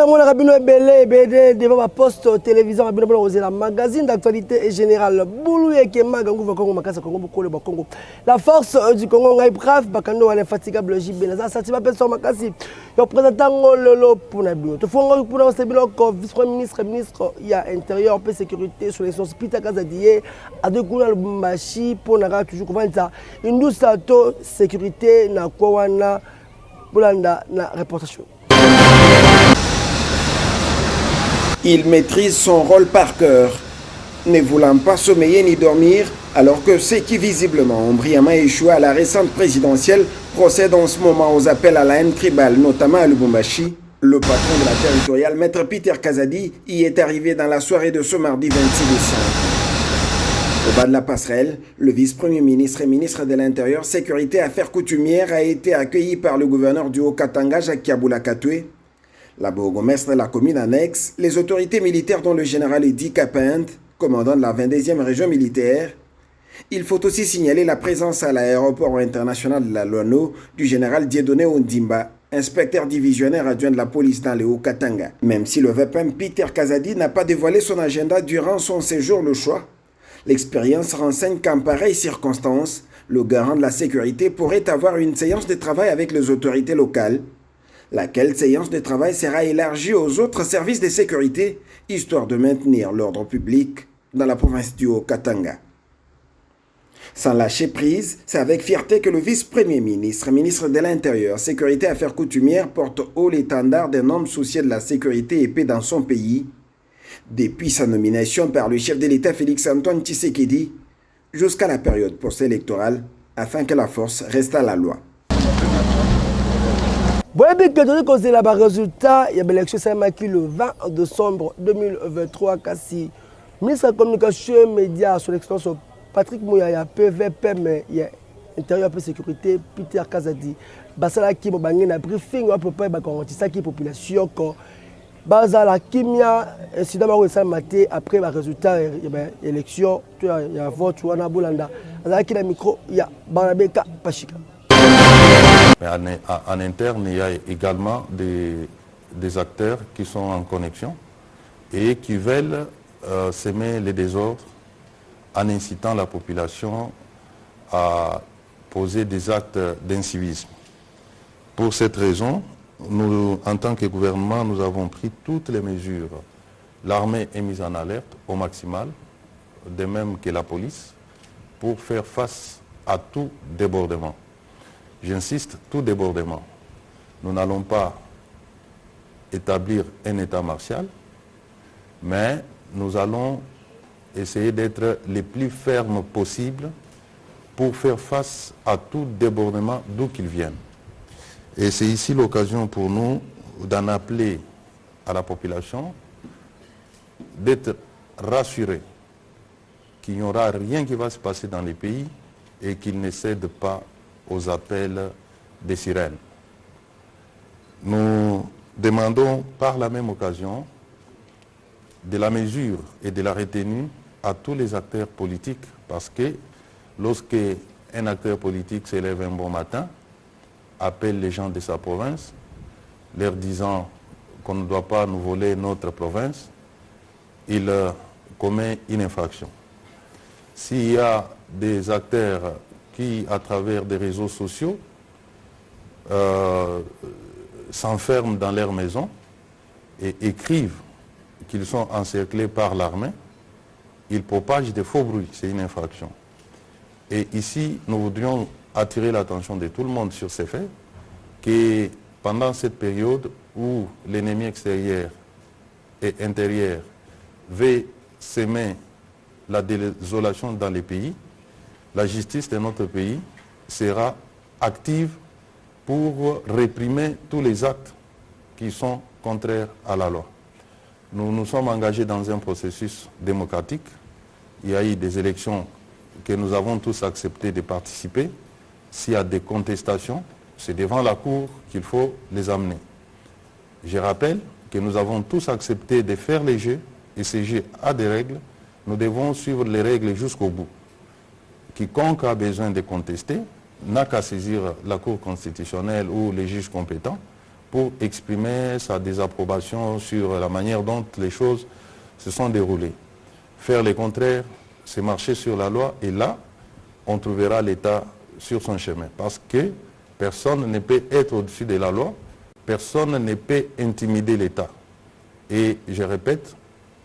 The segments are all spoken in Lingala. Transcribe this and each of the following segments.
mon rabino belé BD devant ma poste télévision rabino pour la magazine d'actualité et générale boulou et kema gangu va Congo makasa Congo bokole ba Congo la force du Congo ngai brave bakando wala fatigable JB na ça tu m'appelles sur makasi yo présentant lolo pour na bio to fongo pour na sebilo ko vice ministre il y a intérieur paix sécurité sur les sources pita kazadié a de kuna Lubumbashi pour na toujours comment ça une douce to sécurité na kwa wana bulanda na reportation. Il maîtrise son rôle par cœur, ne voulant pas sommeiller ni dormir, alors que ceux qui visiblement ont brillamment échoué à la récente présidentielle procèdent en ce moment aux appels à la haine tribale, notamment à Lubumbashi. Le patron de la territoriale, Maître Peter Kazadi, y est arrivé dans la soirée de ce mardi 26 décembre. Au bas de la passerelle, le vice-premier ministre et ministre de l'Intérieur, Sécurité et Affaires coutumières a été accueilli par le gouverneur du Haut-Katanga, Jacques Kiaboula Katoué, la bourgmestre de la commune annexe, les autorités militaires dont le général Edi Kapend, commandant de la 22e région militaire. Il faut aussi signaler la présence à l'aéroport international de la Loano du général Dieudonné Ondimba, inspecteur divisionnaire adjoint de la police dans le Haut-Katanga. Même si le VPM Peter Kazadi n'a pas dévoilé son agenda durant son séjour le choix, l'expérience renseigne qu'en pareille circonstance, le garant de la sécurité pourrait avoir une séance de travail avec les autorités locales, laquelle séance de travail sera élargie aux autres services de sécurité, histoire de maintenir l'ordre public dans la province du Haut-Katanga. Sans lâcher prise, c'est avec fierté que le vice-premier ministre, ministre de l'Intérieur, Sécurité et Affaires coutumières porte haut l'étendard d'un homme soucieux de la sécurité et paix dans son pays, depuis sa nomination par le chef de l'État Félix-Antoine Tshisekedi, jusqu'à la période post-électorale, afin que la force reste à la loi. Bon, et bien que nous avons le résultat, il y a l'élection le 20 décembre 2023, kasi ministre de la communication médias sur l'extension Patrick Mouyaya, PVP, mais il y a intérieur et sécurité, Peter Kazadi, Basala qui a briefing à propos de la population, Basala Kimia, incident maté après le résultat de l'élection, il y a vote, il y a Boulanda, il y a micro, il y a Barabeka Pachika. Mais en interne, il y a également des acteurs qui sont en connexion et qui veulent semer les désordres en incitant la population à poser des actes d'incivisme. Pour cette raison, nous, en tant que gouvernement, nous avons pris toutes les mesures. L'armée est mise en alerte au maximal, de même que la police, pour faire face à tout débordement. J'insiste, tout débordement. Nous n'allons pas établir un état martial, mais nous allons essayer d'être les plus fermes possibles pour faire face à tout débordement d'où qu'il vienne. Et c'est ici l'occasion pour nous d'en appeler à la population, d'être rassurés qu'il n'y aura rien qui va se passer dans les pays et qu'ils ne cèdent pas aux appels des sirènes. Nous demandons par la même occasion de la mesure et de la retenue à tous les acteurs politiques, parce que lorsque un acteur politique se lève un bon matin, appelle les gens de sa province, leur disant qu'on ne doit pas nous voler notre province, il commet une infraction. S'il y a des acteurs qui, à travers des réseaux sociaux, s'enferment dans leur maison et écrivent qu'ils sont encerclés par l'armée, ils propagent des faux bruits, c'est une infraction. Et ici, nous voudrions attirer l'attention de tout le monde sur ces faits, que pendant cette période où l'ennemi extérieur et intérieur veut semer la désolation dans les pays, la justice de notre pays sera active pour réprimer tous les actes qui sont contraires à la loi. Nous nous sommes engagés dans un processus démocratique. Il y a eu des élections que nous avons tous accepté de participer. S'il y a des contestations, c'est devant la Cour qu'il faut les amener. Je rappelle que nous avons tous accepté de faire les jeux, et ces jeux a des règles. Nous devons suivre les règles jusqu'au bout. Quiconque a besoin de contester n'a qu'à saisir la Cour constitutionnelle ou les juges compétents pour exprimer sa désapprobation sur la manière dont les choses se sont déroulées. Faire le contraire, c'est marcher sur la loi et là, on trouvera l'État sur son chemin. Parce que personne ne peut être au-dessus de la loi, personne ne peut intimider l'État. Et je répète,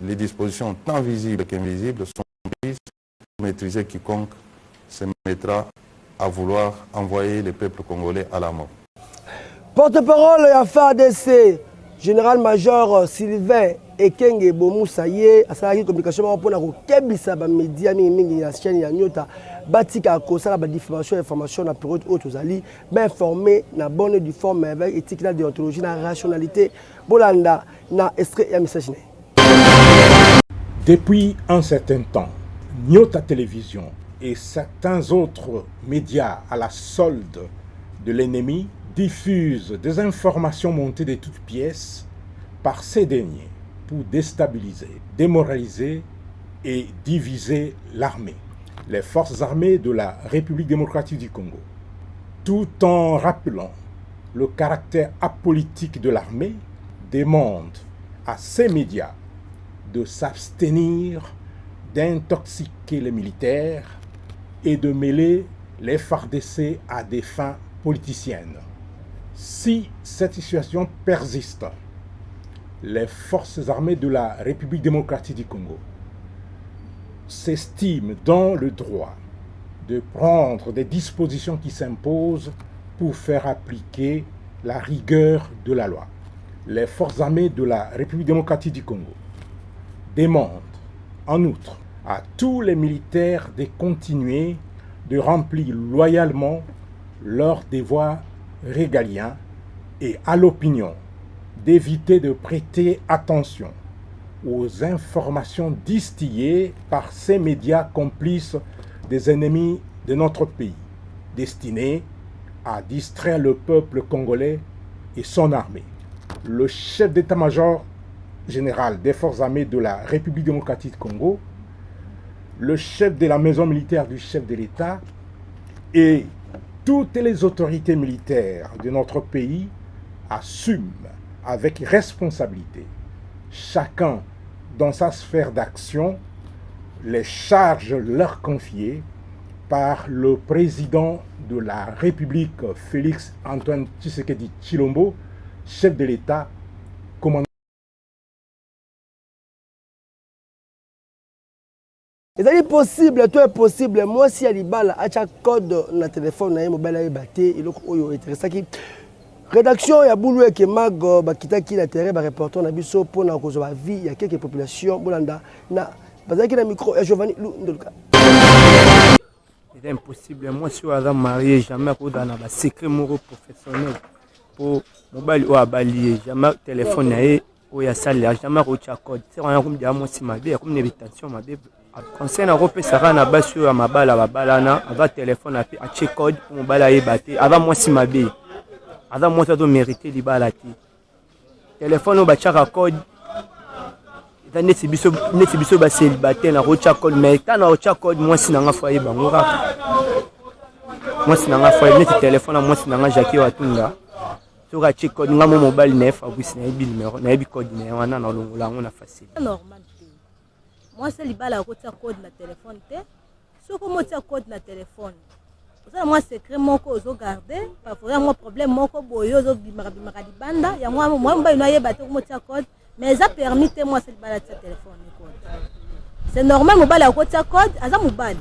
les dispositions tant visibles qu'invisibles sont prises pour maîtriser quiconque se mettra à vouloir envoyer le peuple congolais à la mort. Porte-parole à FARDC, général-major Sylvain Ekenge Bomoussaye, à sa communication pour la kebisa ba média mingi ya chaîne ya nyota batika ko sala ba diffamation information na période autres ali bien informé na bonne du forme avec éthique la déontologie na rationalité bolanda na extrait ya message. Depuis un certain temps, Nyota Télévision et certains autres médias à la solde de l'ennemi diffusent des informations montées de toutes pièces par ces derniers pour déstabiliser, démoraliser et diviser l'armée, les forces armées de la République démocratique du Congo, tout en rappelant le caractère apolitique de l'armée, demande à ces médias de s'abstenir d'intoxiquer les militaires et de mêler les FARDC à des fins politiciennes. Si cette situation persiste, les forces armées de la République démocratique du Congo s'estiment dans le droit de prendre des dispositions qui s'imposent pour faire appliquer la rigueur de la loi. Les forces armées de la République démocratique du Congo demandent en outre à tous les militaires de continuer de remplir loyalement leurs devoirs régaliens et à l'opinion d'éviter de prêter attention aux informations distillées par ces médias complices des ennemis de notre pays, destinés à distraire le peuple congolais et son armée. Le chef d'état-major général des forces armées de la République démocratique du Congo, le chef de la maison militaire du chef de l'État et toutes les autorités militaires de notre pays assument avec responsabilité, chacun dans sa sphère d'action, les charges leur confiées par le président de la République, Félix Antoine Tshisekedi Tshilombo, chef de l'État, commandant. C'est possible, tout est possible. Moi, si Alibal a un code dans le téléphone, il mobile est battu, il est intéressant. Rédaction, il y a beaucoup de mag, qui a terre, reporter na biso pour na cause la vie, il y a quelques populations, bolanda na bazaki na micro et Giovanni Ndoluka. C'est impossible. Moi, si je suis marié, jamais dans un secret moral professionnel pour mobile ou à balier, jamais téléphone ou ya salaire, jamais reçu code. C'est rien comme dire moi si ma vie, comme une invitation ma vie. Conseil na rope sara na basu ya mabala babalana, ava téléphone à check code pour mobile y battre. Avant moi si ma vie. Avant moi, ça doit mériter les balles. Téléphone, on va chercher code. Il y a des biso célibataires, na rocha code, mais quand na rocha code, moi si n'anga foyer bangora. Moi si n'anga foyer, net téléphone, moi si n'anga Jackie Watunga. Tu vas check code, n'anga mon mobile neuf, abus na ibi numéro, na ibi code na wana na longola, on a facile. Normal. Moi c'est les balles à rocha code na téléphone te. Sauf que moi c'est code na téléphone. Moi secret moko ozo garder parfois moi problème moko boyo ozo bimara banda ya moi mba inoye bato ko motia code mais ça permet moi c'est balade sa téléphone code c'est normal mo bala ko tia code aza mo bali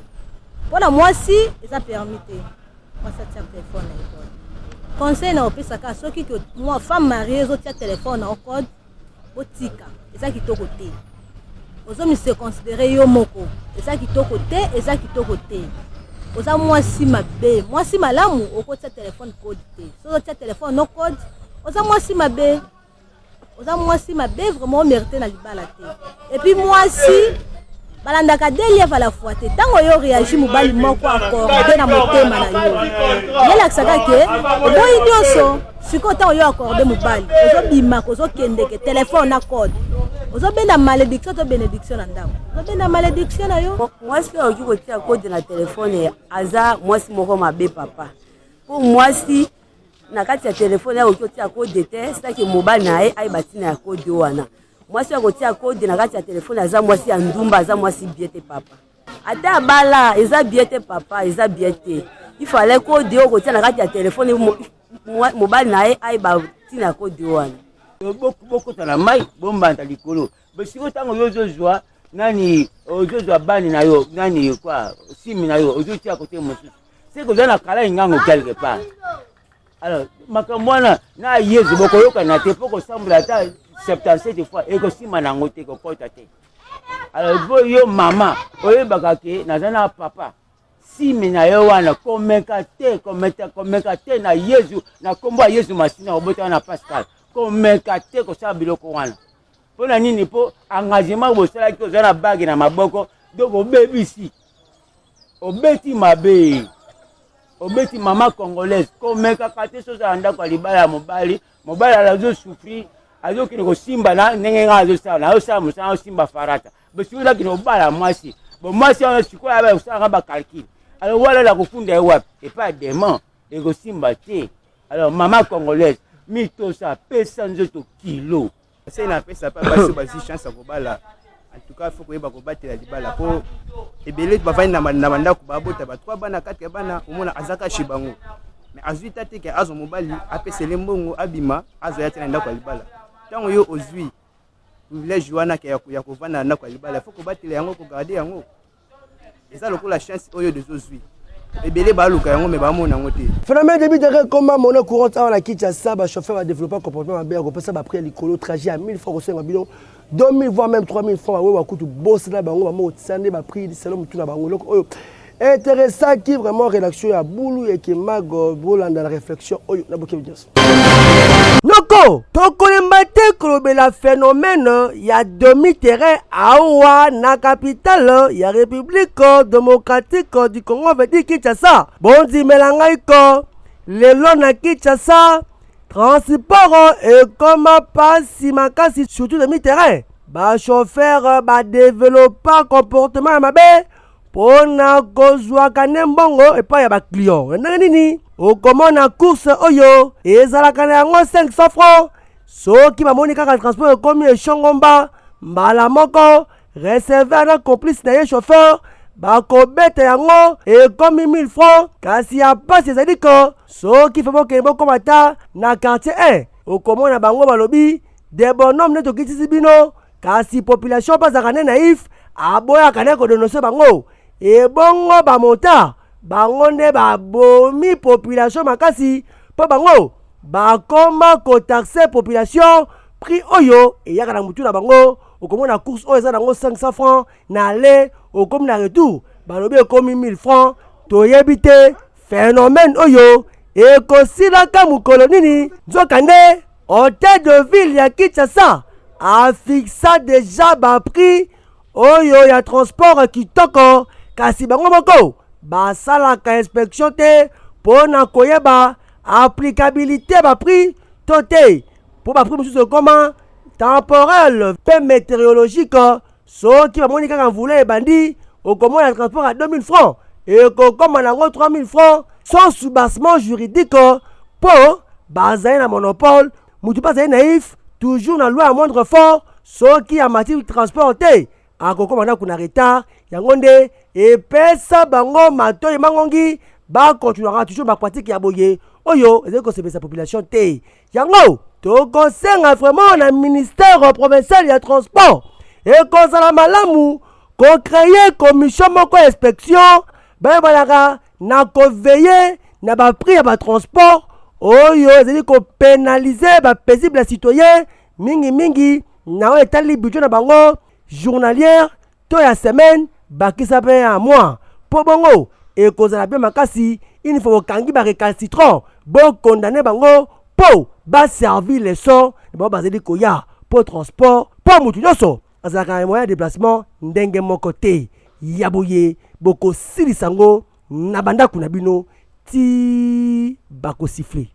pour moi si ça permet moi ça tia téléphone code conseil na opesa ka soki que moi femme mariée ozo tia téléphone en code botika et ça qui to côté ozo mi se considérer yo moko et ça qui to côté et ça qui to côté. Oza moi si ma bé, moi si malamu au côté téléphone code T. Sur le téléphone no code, oza moi si ma bé. Oza moi si ma bé vraiment mérité na libala T. Et puis moi si balanda ka delia va la fois T. Tango yo réagit mobali moko accordé na motema na yo. Yela ksaka ke, boyi nyoso, siko tango yo accordé mobali. Ozo bima kozo kende ke téléphone na code. Ozo benda malédiction to bénédiction na ndako. Ozo benda malédiction na yo. Moi si oki kotia code na téléphone aza moi si moko mabe papa. Pour moi si na kati ya telefone ya okotia code te saki mobile na ye ay batina ya code wana mwasi akotia code na kati ya telefone aza mwasi ya ndumba aza mwasi biete papa ata bala eza biete papa eza biete il fallait code okotia na kati ya telefone mobile na ye ay batina ya code wana boko tana mai bomba ta likolo besiko tango yozo zwa nani ozozwa bani na yo nani kwa simi na yo ozotia kote mosusu c'est que dans la kala ingango quelque part alors makamwana na yezu boko yoka na te poko sambla ta 77 fois et que si manango te ko kota te alors bo yo mama oyebaka ke nazana papa si mina yo wana komeka te na yezu na kombo ya yezu masina obota na Pascal komeka te ko sa biloko wana pona nini po engagement bosala ki ozana bagi na maboko donc obebisi obeti mabe obeti mama congolaise komeka kate soza anda kwa libala ya mobali alazo souffrir azo kino simba na ndenge nga azo sala na osa musana simba farata besi ola kino bala mwasi bo mwasi ona sikoya ba usanga ba calcul alors wala la kufunda ewapi et pas demain et go simba te alors mama congolaise mitosa pesa nzoto kilo c'est na pesa pas basi basi chance ko bala en tout cas faut ko yeba ko batela libala po ebele bavani na mandako babota ba trois bana quatre bana omona azaka shibango mais azuita te ke azo mobali apesele mbongo abima azo ya tena ndako libala tango yo ozui privilège wana ke ya kovana ndako libala faut ko batela yango ko garder yango eza lokola chance oyo de zozui ebele baluka yango me bamona ngo te phénomène début de comment mon courant à la Kinshasa ba chauffeur va développer un comportement bien ko pesa ba prix likolo trajet à 1000 francs au bidon 2000 voire même 3000 francs wa kutu boss na bango ba mo tsande ba prix selon mutu na bango loko oyo intéressant qui vraiment rédaction ya Boulou et qui mago bolanda la réflexion oyo na boke bien Noko tokolemba kolobela phénomène ya demi-terrain awa na capitale ya République démocratique du Congo veut dire Kinshasa bondi melangai ko lelo na Kinshasa transport et comme pasi makasi surtout demi-terrain ba chauffeur ba développer comportement mabe pona kozwa kanembongo epa ya ba client nini okomona course oyo ezalaka na yango 500 francs soki bamoni kaka transport ekomi eshongomba mbala moko receveur na complice na ye chauffeur bakobeta yango ekomi 1000 francs kasi ya pasi ezali ko soki fe bokende bokoma ta na quartier 1 okomona bango balobi de bonhomme nde tokitisi bino kasi population bazaka ne naïf aboyaka ne kodonose bango ebongo bamota bango nde babomi population makasi po bango bakoma kotaxe population prix oyo eyaka na mutu na bango okomona course oyo eza nango 500 francs na aller okomi na retour balobi ekomi 1000 francs toyebi te phénomène oyo ekosilaka mokolo nini nzoka nde hôtel de ville ya Kinshasa afixa déjà baprix oyo ya transport kitoko kasi bango moko basalaka inspection te pona koyeba applicabilité ba prix to te po ba prix mosusu ekoma temporel pe météorologique soki bamoni kaka mvula ebandi okomona transport à 2000 francs ekokoma nango 3000 francs sans soubassement juridique po bazali na monopole mutu bazali naïf toujours na loi à moindre fort soki ya matière transport te akokoma na kuna retard yango nde epesa bango matoyi mangongi bakontinuaka toujours bapratique ya boye oyo ezali kosepesa population te yango tokosenga vraiment na ministère provincial ya transport ekozala malamu kocreye commission moko ya inspection bayebanaka na koveye na baprix ya batransport oyo ezali kopenalize bapaisible citoyen mingi na oyo etali budget na bango journalière to ya semaine bakisa pe ya mois po bongo ekozala bien makasi il faut kangi ba récalcitrant bon condamner bango po ba servir les sons ba bazeli koya po transport po mutu nyonso azalaka moyen de déplacement ndenge moko te yaboye boko silisango na bandako na bino ti bako siffler.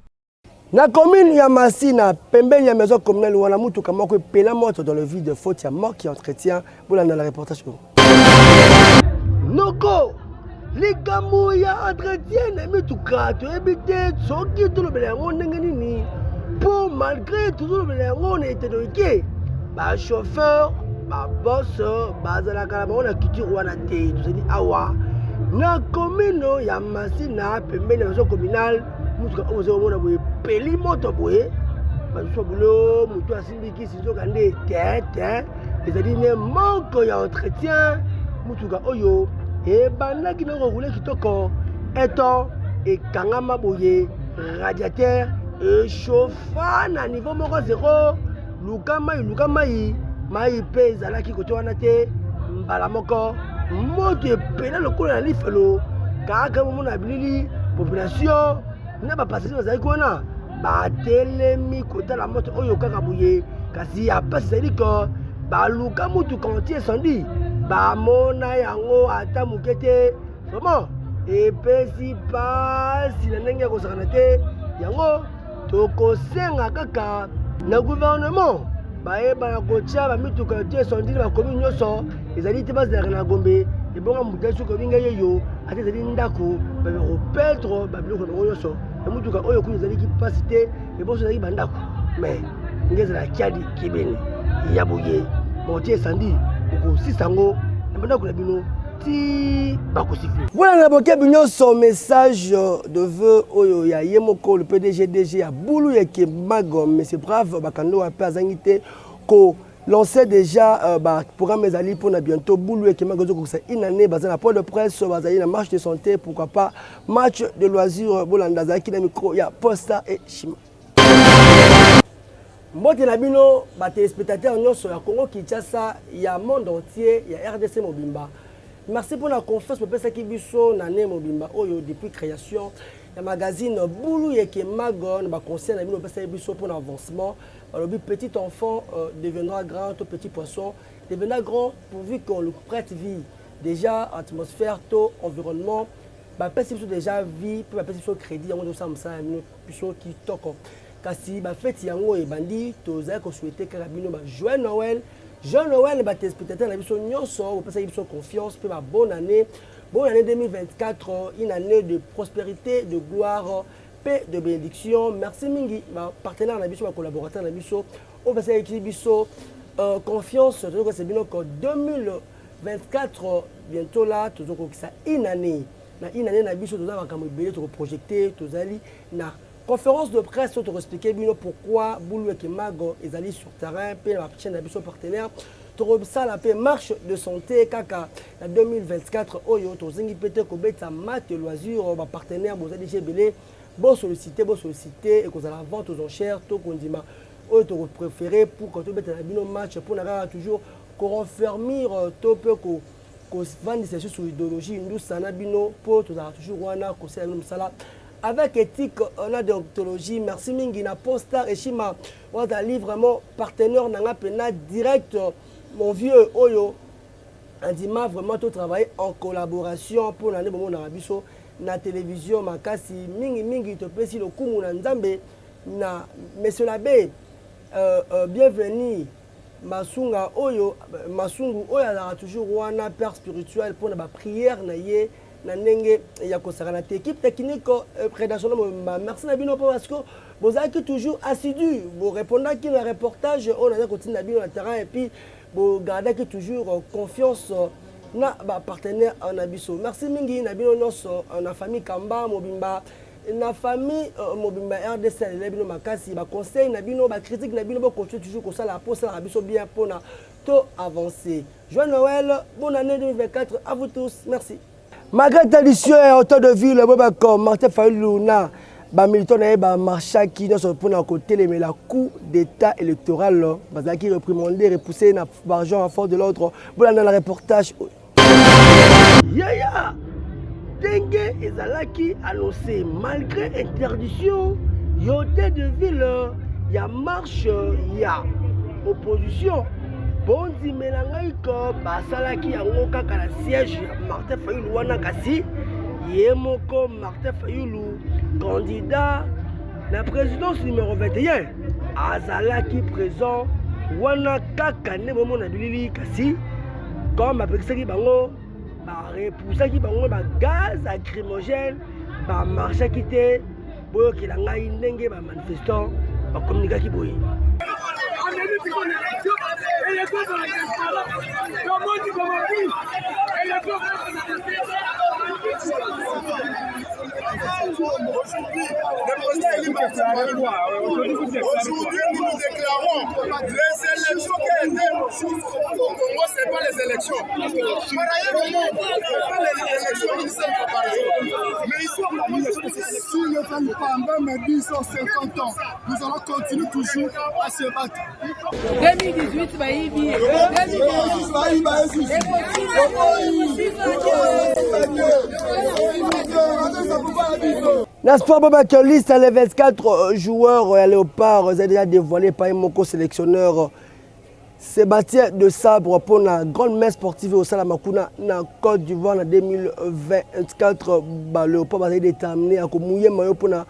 Na commune ya Masina, pembeni ya maison communale wana mutuka moko epela moto dans le vide faute ya mort qui entretient pour la reportage. Noko likambo ya entretien na mituka toyebi te soki tolobela yango ndenge nini mpo malgré tozolobela yango na etedoike bachauffeur babos bazalaka na bango na culture wana te tozali awa na commune ya Masina pembeni ya réseau communal mutuka oyo ozomona boye peli moto boye bazusu bulo mutu asimbiki sinzoka nde te ezali ne moko ya entretien mutuka oyo ebandaki na kokoule kitoko eto ekangama boye radiateur echauffa na niveau moko zero luka mai mai mpe ezalaki kote wana te mbala moko moto epela lokola na lifelo kaka momona bilili population na bapassager bazalaki wana batelemi kotala moto oyo kaka boye kasi apasi ezali ko baluka mutuka anti incendie bamona yango ata moke te vraiment epesi pasi na ndenge ya kosakana te yango tokosenga kaka na gouvernement bayebana kotia bamituka anti incendie na bakomi nyonso ezali te bazalaka na gombe ebonga motu soki olinga yeyo ate ezali ndako bakopetre babiloko na bango nyonso emutuka oyo kuna ezalaki mpasi te ebonso ezalaki bandako mais nge ezala kiadi kibene ya boye monti esandi okosisa yango na bandako na bino ti bakosifle. Voilà na boke nyonso message de vœux oyo ya ye moko le PDG ya Bulu Yeke Mago monsieur brave bakando wape azangi te ko lancé déjà programme ezali pour na bientôt Bulu Yeke Mago ko une année bazana na point de presse bazali na marche de santé pourquoi pas match de loisirs bolanda zaki na micro ya Posta et Shima. Mbote na bino ba téléspectateurs nyonso ya Congo Kinshasa ya monde entier ya RDC Mobimba. Merci pour la confiance pour pesa ki biso na ne Mobimba oyo depuis création ya magazine Bulu Yeke Mago ba conseil na bino pesa biso pour l'avancement. Le petit enfant deviendra grand, tout petit poisson deviendra grand pourvu qu'on le prête vie. Déjà atmosphère, taux, environnement, ba pesa biso déjà vie, pour ba pesa biso crédit on doit ça biso qui toko. Kasi ba fête yango e bandi tozali ko souhaiter que bino ba joyeux Noël. Joyeux Noël ba téléspectateurs na biso nyonso o pesa biso confiance pe ba bonne année 2024, une année de prospérité, de gloire, paix, de bénédiction. Merci mingi ba partenaire na biso ba collaborateur na biso o pesa biso confiance que c'est bien que 2024 bientôt là toujours que ça une année na biso tozali makambo ebele to projeter tozali na conférence de presse pour expliquer pourquoi Bulu Yeke Mago est allé sur terrain, puis la chaîne d'habitude partenaire, pour ça la marche de santé kaka en 2024 oyo to zingi pété ko beta mat de loisirs ba partenaire bo zali belé bo solliciter et qu'on a la vente aux enchères to kondima oyo to préféré pour quand to beta na bino match pour na toujours ko renfermir to peu ko vendre ces sur idéologie nous sana bino pour to toujours wana ko c'est nous sala avec éthique, on a déontologie. Merci mingi na Posta et Shima. On a vraiment partenaire nanga pena direct mon vieux Oyo. Andima vraiment tout travailler en collaboration pour l'année bon na biso na télévision makasi mingi te pesi le kumu na nzambe na monsieur l'abbé bienvenue Masunga Oyo Masungu Oyo a toujours wana père spirituel pour na prière na ye na ndenge ya kosaka équipe technique prédation merci na bino parce que vous êtes toujours assidu vous répondez qui le reportage on a continué na bino na terrain et puis vous gardez toujours confiance na ba partenaire en abisso merci mingi na bino nyonso na famille Kamba Mobimba na famille Mobimba RDC na bino makasi ba conseil na bino ba critique na bino ba continuer toujours ko sala pour ça abisso bien pour na to avancer. Joyeux Noël, bonne année 2024 à vous tous, merci. Malgré tradition et autant de ville, comme Martin Fayulu na ba militant na ba marcha qui nous pour na côté mais la coup d'état électoral bazaki qui reprimandé repoussé na l'argent en force de l'ordre voilà dans le reportage yaya dengue ezalaki annoncé malgré interdiction yote de ville ya marche ya opposition bondi melangai ko basalaki yango kaka na siège ya Martin Fayulu wana kasi ye moko Martin Fayulu candidat la présidence numéro 21 azalaki présent wana kaka ne momo na bilili kasi comme apekisaki bango repoussaki bango gaz lacrymogène bamarchaki te boyokela ngai ndenge bamanifestant bakommunikaki boye. Aujourd'hui, nous nous déclarons les élections qui ont été au Congo, ce n'est pas les élections. Par ailleurs, au monde, ce n'est pas les élections qui sont préparées. Mais ici, si le Pamba me dit 50 ans, nous allons continuer toujours à se battre. 2018, Baïbi. 2018, Baïbi. La sport Bobaka liste les 24 joueurs à Léopard est déjà dévoilé par mon co-sélectionneur Sébastien de Sabre pour la grande messe sportive au Salamakuna en Côte d'Ivoire en 2024. Léopard va être déterminé à Koumouye Mayo pour la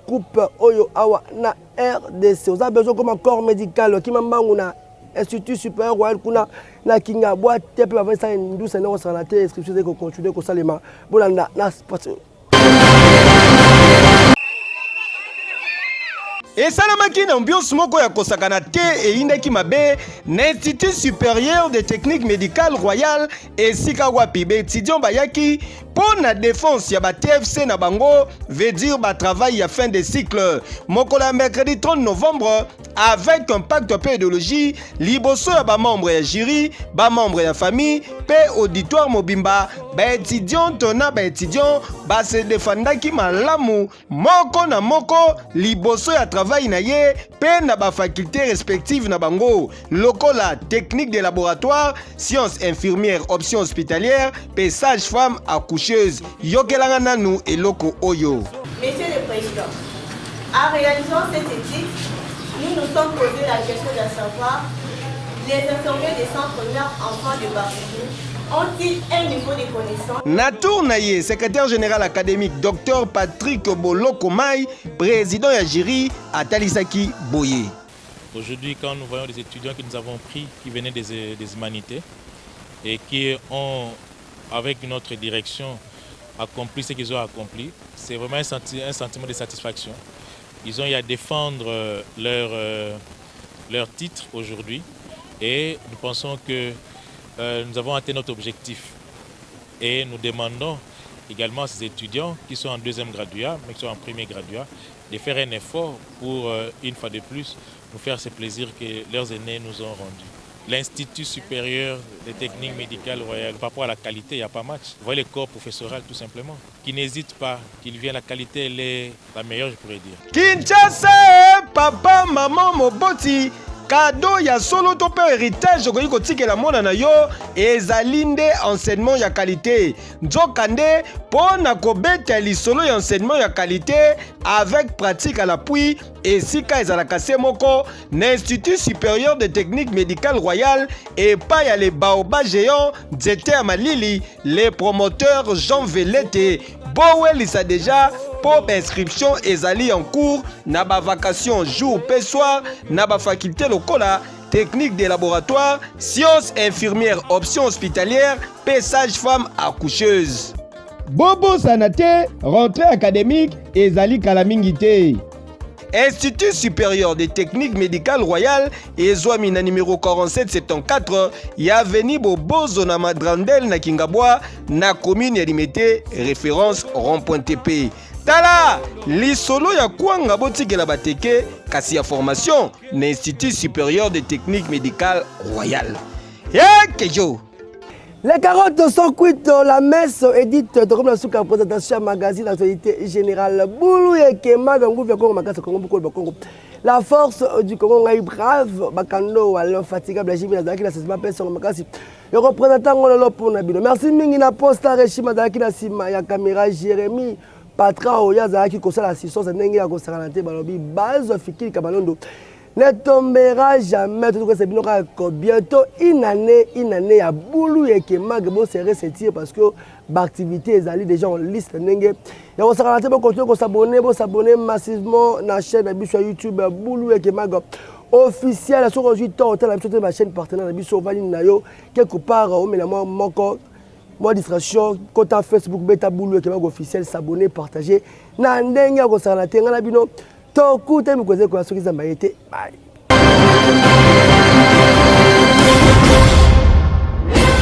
coupe Oyo Awa na RDC. Vous avez besoin comme un corps médical qui m'a un Institut supérieur royal kuna na kinga boîte tepe avant ça une douce na on la inscription que continuer ko salema bolanda na sport. Et salamaki na ambiance moko ya kosakana te e indaki mabe na Institut supérieur de technique médicale royale et sika wapi be étudiant bayaki pour la défense ya ba TFC na bango veut dire ba travail à fin de cycle mokola mercredi 30 novembre avec un pacte de pédologie liboso ya ba membre ya jury ba membre ya famille pe auditoire mobimba ba étudiant tona ba étudiant ba se defandaki malamu moko na moko liboso ya travail na ye pe na ba faculté respective na bango lokola technique de laboratoire sciences infirmières option hospitalière pe sage-femme accoucheuse yokelanga nanu eloko oyo. Monsieur le Président, en réalisant cette étude, nous nous sommes posé la question de savoir les infirmiers des centres mères enfants de Barcelone ont-ils un niveau de connaissance? Natour Naye, secrétaire général académique, Dr Patrick Bolokomai, président Yajiri, à Talisaki Boye. Aujourd'hui, quand nous voyons des étudiants que nous avons pris qui venaient des humanités et qui ont, avec notre direction, accompli ce qu'ils ont accompli, c'est vraiment un sentiment de satisfaction. Ils ont eu à défendre leur titre aujourd'hui et nous pensons que nous avons atteint notre objectif. Et nous demandons également à ces étudiants qui sont en deuxième graduat, mais qui sont en premier graduat, de faire un effort pour, une fois de plus, nous faire ce plaisir que leurs aînés nous ont rendu. L'Institut supérieur des techniques médicales royales, par rapport à la qualité, il n'y a pas match. Vous voyez le corps professoral tout simplement, qui n'hésite pas, qu'il vient, la qualité, elle est la meilleure, je pourrais dire. Kinshasa, papa, maman, moboti. Cadeau ya solo to pe héritage ko yiko tikela mona na yo ezalinde enseignement ya qualité nzokande pona ko beta lisolo ya enseignement ya qualité avec pratique à l'appui et sika ezalaka se moko na Institut supérieur de technique médicale royale et pas ya les baobab géants nzete ya malili les promoteurs Jean Velete bowelisa déjà pour inscription ezali en cours na ba vacation jour pe soir na ba faculté lokola technique de laboratoire sciences infirmières option hospitalière pe sage-femme accoucheuse. Bobo sanate rentrée académique ezali kala mingi te. Institut supérieur des techniques médicales royales et Zouamina numéro 4774 ya veni Bobozo na Madrandel na Kingabwa na commune Elimete référence rond-point TP. Tala lisolo ya kwanga botikela bateke kasi ya formation na Institut supérieur des techniques médicales royales. Kejo. Les carottes sont cuites, la messe édite comme la souka présentation magazine d'actualité générale. Boulou et Kema, la force du Congo est brave, Bakando, l'infatigable Jimmy Nazaki, la session personne Makasi. Le représentant Ngolo pour Nabino. Merci Mingina Posta, Reshima Nazaki, la Sima, ya caméra Jérémy, Patra, Oya Zaki, Kosa, l'assistance, Nengi, Agosaranate, Balobi, Base, Fikil, Kabalondo. Ne tombera jamais, tout cas c'est bientôt une année à Boulou et que Magbo serait sentir parce que l'activité est allée déjà en liste. Et on s'arrête pour continuer à s'abonner massivement à la chaîne sur YouTube Boulou et que Magbo officiel sur aujourd'hui temps hôtel la chaîne partenaire de Biso Valin Nayo quelque part au Mélamont Moko moi distraction côté Facebook beta boulou qui va officiel s'abonner partager na ndenge ko sala tenga na bino to kuta mi koze ko soki za mayete bye